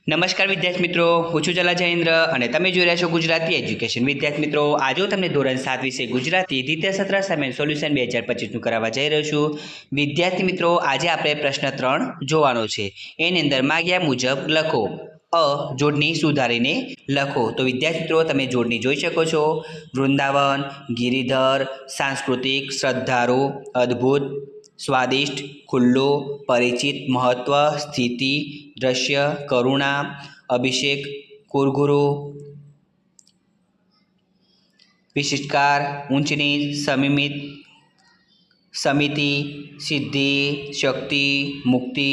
નમસ્કાર વિદ્યાર્થી મિત્રો, હું છું જલા જયેન્દ્ર અને તમે જોઈ રહ્યા છો ગુજરાતી એજ્યુકેશન. વિદ્યાર્થી મિત્રો, આજે હું તમને ધોરણ 7 વિષય ગુજરાતી દ્વિતીય સત્ર સામેલ સોલ્યુશન 2025નું કરાવવા જઈ રહ્યો છું. વિદ્યાર્થી મિત્રો, આજે આપણે પ્રશ્ન 3 જોવાનો છે. એની અંદર માગ્યા મુજબ લખો. અ જોડણી સુધારીને લખો. તો વિદ્યાર્થી મિત્રો, તમે જોડણી જોઈ શકો છો. વૃંદાવન, ગિરિધર, સાંસ્કૃતિક, શ્રદ્ધાળુ, અદ્ભુત, સ્વાદિષ્ટ, ખુલ્લો, પરિચિત, મહત્વ, સ્થિતિ, દ્રશ્ય, કરુણા, અભિષેક, કુરઘુરુ, વિશિષ્ટકાર, ઊંચ નીચ, સમિમિત, સમિતિ, સિદ્ધિ, શક્તિ, મુક્તિ.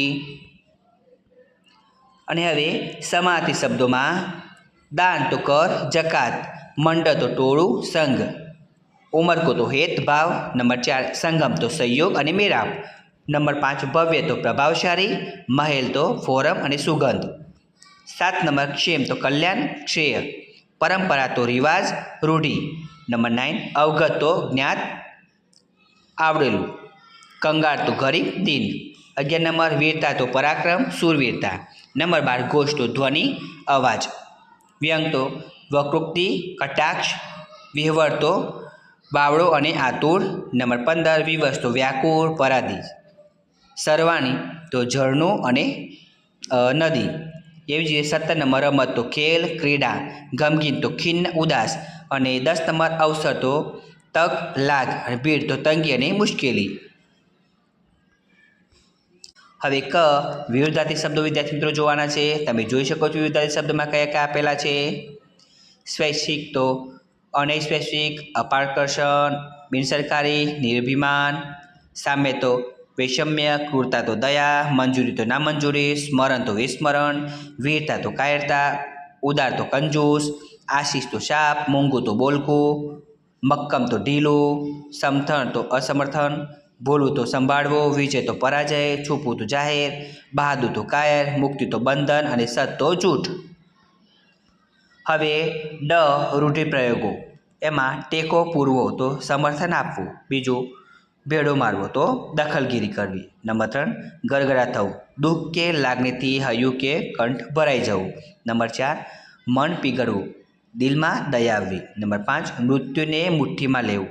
અને હવે સમાર્થી શબ્દોમાં દાન તો કર, જકાત, મંડળ તો ટોળું, સંઘ, ઉમર કો તો હેત ભાવ. નંબર 4 સંગમ તો સહયોગ અને મેળાપ. નંબર 5 ભવ્ય તો પ્રભાવશાળી, મહેલ તો ફોરમ અને સુગંધ. 7 નંબર ક્ષેમ તો કલ્યાણ, શ્રેય, પરંપરા તો રિવાજ, રૂઢિ. નંબર 9 અવગત તો જ્ઞાત, આવડેલું, કંગાળ તો ગરીબ, દીન. 11 નંબર વીરતા તો પરાક્રમ, શૂરવીરતા. નંબર 12 ઘોષ તો ધ્વનિ, અવાજ. વ્યંગ તો વક્રોક્તિ, કટાક્ષ. વિહવળ તો બાવળો અને આતુર. નંબર 15 વિવશ તો વ્યાકુળ, પરાધીન. સરવાણી તો ઝરણું અને નદી. એવી જ રીતે 17 નંબર રમત તો ખેલ, ક્રીડા. ગમગીન તો ખિન્ન, ઉદાસ. અને 10 નંબર અવસર તો તક, લાગ. અને ભીડ તો તંગી અને મુશ્કેલી. હવે ક વિરુદ્ધાર્થી શબ્દો વિદ્યાર્થી મિત્રો જોવાના છે. તમે જોઈ શકો છો વિરુદ્ધાર્થી શબ્દોમાં કયા કયા આપેલા છે. સ્વૈચ્છિક તો અનૈસ્વૈચ્છિક, અપાકર્ષણ, બિનસરકારી, નિર્ભિમાન. સામ્ય તો વૈષમ્ય, ક્રૂરતા તો દયા, મંજૂરી તો નામંજૂરી, સ્મરણ તો વિસ્મરણ, વીરતા તો કાયરતા, ઉદાર તો કંજૂસ, આશીષ તો શાપ, મોંઘું તો બોલકું, મક્કમ તો ઢીલું, સમથન તો અસમર્થન, ભૂલવું તો સંભાળવું, વિજય તો પરાજય, છૂપવું તો જાહેર, બહાદુર તો કાયર, મુક્તિ તો બંધન અને સત તો જૂઠ. હવે ડ રૂઢિપ્રયોગો. એમાં ટેકો પૂરવો તો સમર્થન આપવું. બીજું ભેડો મારવો તો દખલગીરી કરવી. નંબર 3 ગરગરા થવું, દુઃખ કે લાગણીથી હૈયું કે કંઠ ભરાઈ જવું. નંબર 4 મન પીગળવું, દિલમાં દયા આવવી. નંબર 5 મૃત્યુને મુઠ્ઠીમાં લેવું,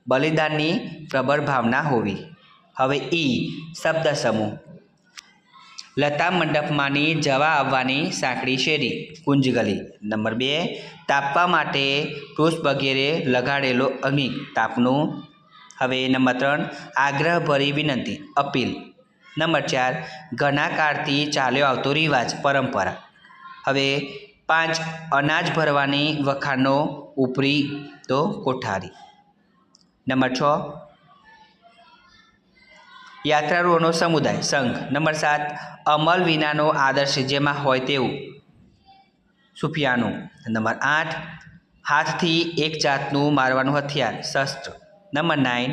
બલિદાનની પ્રબળ ભાવના હોવી. હવે ઈ શબ્દ સમૂહ. લતા મંડપમાંની જવા આવવાની સાંકડી શેરી, કુંજ ગલી. નંબર 2 તાપવા માટે પુષ્પ વગેરે લગાડેલો અગ્નિ, તાપનું. હવે નંબર 3 આગ્રહભરી વિનંતી, અપીલ. નંબર 4 ઘણા કાળથી ચાલ્યો આવતો રિવાજ, પરંપરા. હવે 5 અનાજ ભરવાની વખાણનો ઉપરી તો કોઠારી. નંબર 6 યાત્રાળુઓનો સમુદાય, સંઘ. નંબર 7 અમલ વિનાનો આદર્શ જેમાં હોય તેવું, સુફિયાનું. નંબર 8 હાથથી એક જાતનું મારવાનું હથિયાર, શસ્ત્ર. નંબર 9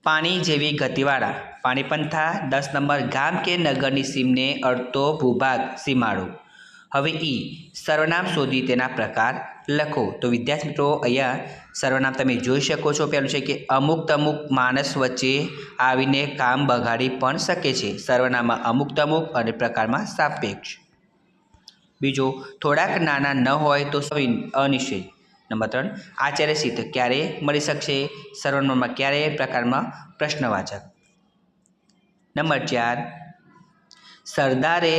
પાણી જેવી ગતિવાળા, પાણીપંથા. 10 નંબર ગામ કે નગરની સીમને અડતો ભૂભાગ, સીમાડો. હવે ઈ સર્વનામ શોધી તેના પ્રકાર લખો. તો વિદ્યાર્થી મિત્રો, અહીંયા સર્વનામ તમે જોઈ શકો છો. પહેલું છે કે અમુક તમુક માણસ વચ્ચે આવીને કામ બગાડી પણ શકે છે. સર્વનામમાં અમુક તમુક અને પ્રકારમાં સાપેક્ષ. બીજું થોડાક નાના ન હોય તો અનિશ્ચય. નંબર 3 આચાર્ય સિદ્ધ ક્યારે મળી શકશે. સર્વનામમાં ક્યારે, પ્રકારમાં પ્રશ્નવાચક. નંબર 4 સરદારે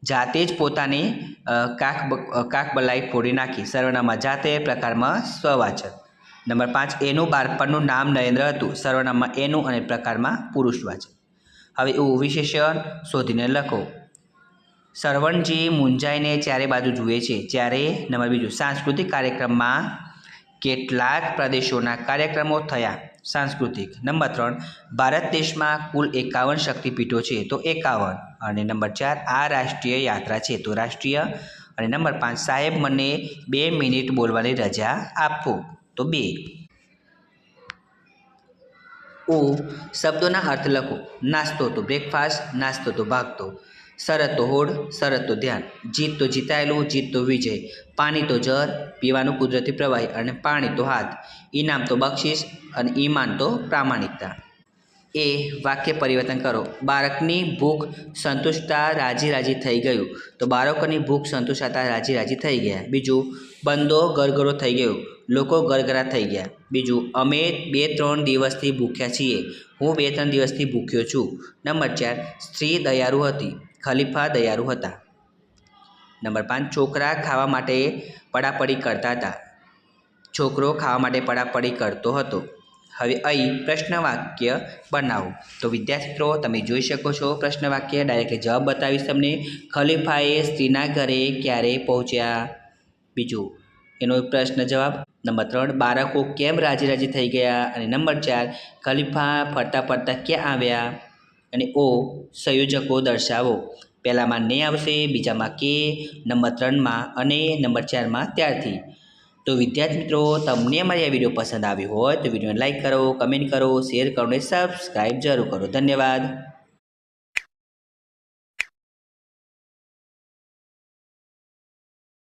જાતે જ પોતાની કાકબલાઈ ફોડી નાખી. સર્વનામમાં જાતે, પ્રકારમાં સ્વવાચક. નંબર 5 એનું બાળપણનું નામ નરેન્દ્ર હતું. સર્વનામમાં એનું અને પ્રકારમાં પુરુષવાચક. હવે વિશેષણ શોધીને લખો. સરવણજી મૂંઝાઈને ચારે બાજુ જુએ છે. જ્યારે. નંબર 2 સાંસ્કૃતિક કાર્યક્રમમાં કેટલાક પ્રદેશોના કાર્યક્રમો થયા, સાંસ્કૃતિક. નંબર 3 ભારત દેશમાં કુલ 51 શક્તિપીઠો છે, તો 51. અને નંબર 4 આ રાષ્ટ્રીય યાત્રા છે, તો રાષ્ટ્રીય. અને નંબર 5 સાહેબ મને 2 મિનિટ બોલવાની રજા આપો, તો 2. શબ્દોના અર્થ લખો. નાસ્તો તો બ્રેકફાસ્ટ, નાસ્તો તો ભાગતો. શરત તો હોડ, શરત તો ધ્યાન. જીત તો જીતાયેલું, જીત તો વિજય. પાણી તો જર, પીવાનું કુદરતી પ્રવાહી. અને પાણી તો હાથ. ઇનામ તો બક્ષિસ અને ઈમાન તો પ્રામાણિકતા. એ વાક્ય પરિવર્તન કરો. બાળકની ભૂખ સંતુષ્ટા રાજી રાજી થઈ ગયું. તો બાળકોની ભૂખ સંતુષ્ટાતા રાજી રાજી થઈ ગયા. બીજું, બંદો ગરગરો થઈ ગયો. લોકો ગરગરા થઈ ગયા. બીજું, અમે 2-3 દિવસથી ભૂખ્યા છીએ. હું 2-3 દિવસથી ભૂખ્યો છું. નંબર 4, સ્ત્રી દયાળુ હતી. ખલીફા દયાળુ હતા. નંબર 5, છોકરા ખાવા માટે પડાપડી કરતા હતા. છોકરો ખાવા માટે પડાપડી કરતો હતો. હવે અહીં પ્રશ્ન વાક્ય બનાવો. તો વિદ્યાર્થી મિત્રો, તમે જોઈ શકો છો પ્રશ્ન વાક્ય ડાયરેક્ટ જવાબ બતાવીશ તમને. ખલીફાએ સ્ત્રીના ઘરે ક્યારે પહોંચ્યા? બીજું, એનો પ્રશ્ન જવાબ. નંબર 3, બાળકો કેમ રાજી રાજી થઈ ગયા? અને નંબર 4, ખલીફા ફરતા ફરતા ક્યાં આવ્યા? અને ઓ સંયોજકો દર્શાવો. પહેલામાં ને આવશે, બીજામાં કે, નંબર 3માં અને નંબર 4માં ત્યારથી. તો વિદ્યાર્થી મિત્રો, તમને અમારી આ વિડીયો પસંદ આવ્યો હોય તો વિડીયોને લાઇક કરો, કમેન્ટ કરો, શેર કરો અને સબસ્ક્રાઈબ જરૂર કરો. ધન્યવાદ.